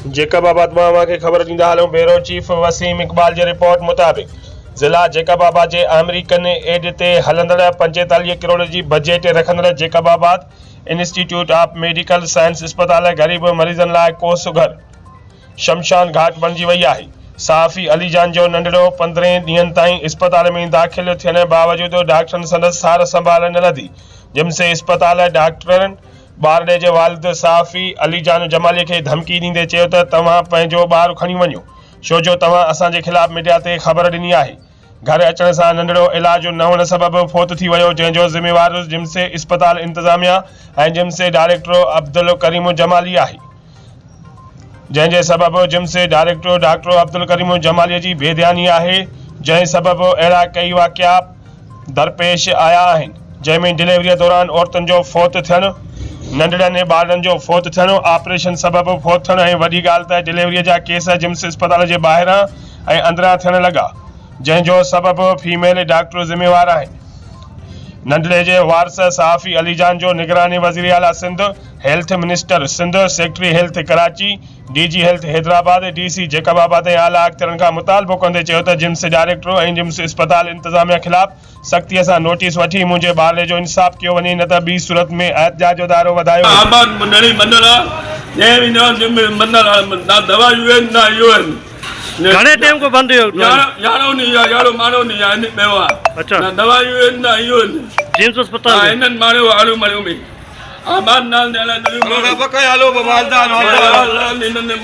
जेकबाबाद में खबर ॾींदा हलूं। ब्यूरो चीफ वसीम इकबाल जे रिपोर्ट मुताबिक़ ज़िला जेकबाबाद जे अमेरिकन एड ते हलंदड़ 45 करोड़ जी बजट रखंदड़ Jacobabad institute of medical science अस्पताल गरीब मरीजन लाइ कोस घर शमशान घाट बणिजी वई आहे। सहाफ़ी अलीजान जो नंढड़ो 15 ॾींहनि ताईं अस्पताल में दाख़िल थियण बावजूदि डॉक्टरनि संदसि सार संभाल न लधी। जिम्स अस्पताल डॉक्टरनि ॿारड़े जे वालिद सहाफ़ी अलीजान जमाली खे धमकी ॾींदे चयो त तव्हां पंहिंजो ॿारु खणी वञो, छो जो तव्हां असांजे ख़िलाफ़ मीडिया ते ख़बर ॾिनी आहे। घर अचण सां नंढड़ो इलाज न हुअण सबबि फोत थी वियो, जंहिंजो ज़िम्मेवार जिम्स अस्पताल इंतज़ामिया ऐं जिम्स डायरेक्टर अब्दुल करीम जमाली आहे, जंहिंजे सबबि gyms director doctor Abdul Karim Jamali जी बेध्यानी आहे, जंहिं सबबि अहिड़ा कई वाक़िया दरपेश आया आहिनि, जंहिंमें डिलीवरीअ दौरान औरतुनि जो फौत थियणु, नंढड़नि ॿारनि जो फौत थियणु, ऑपरेशन सबबि फौत थियणु ऐं वॾी ॻाल्हि त डिलीवरीअ जा केस जिम्स अस्पताल जे ॿाहिरां ऐं अंदरां थियणु लॻा, जंहिंजो सबबि फीमेल डॉक्टर ज़िम्मेवार आहिनि। नंढड़े जे वारिस सहाफ़ी अलीजान जो निगरानी वज़ीर आला Sindh, health minister Sindh, secretary health Karachi, DG health Hyderabad, DC Jacobabad ऐं आला अख्तियारनि खां मुतालबो कंदे चयो त जिम्स डायरेक्टर ऐं जिम्स अस्पताल इंतज़ामिया ख़िलाफ़ सख़्तीअ सां नोटिस वठी मुंहिंजे ॿारड़े जो इंसाफ़ कयो वञे, न त ॿी सूरत में एहतिजाज जो दायरो वधायो घणे टाइम को बंद हो? यारो मारो नहीं यानी बेवा। अच्छा। ना दवाई ना यो। जिम्स अस्पताल। हाँ इन्हन मारो आलू मरियो में। आबाद नाल देला नली। बका आलो बालदा आलो। इन्हन ने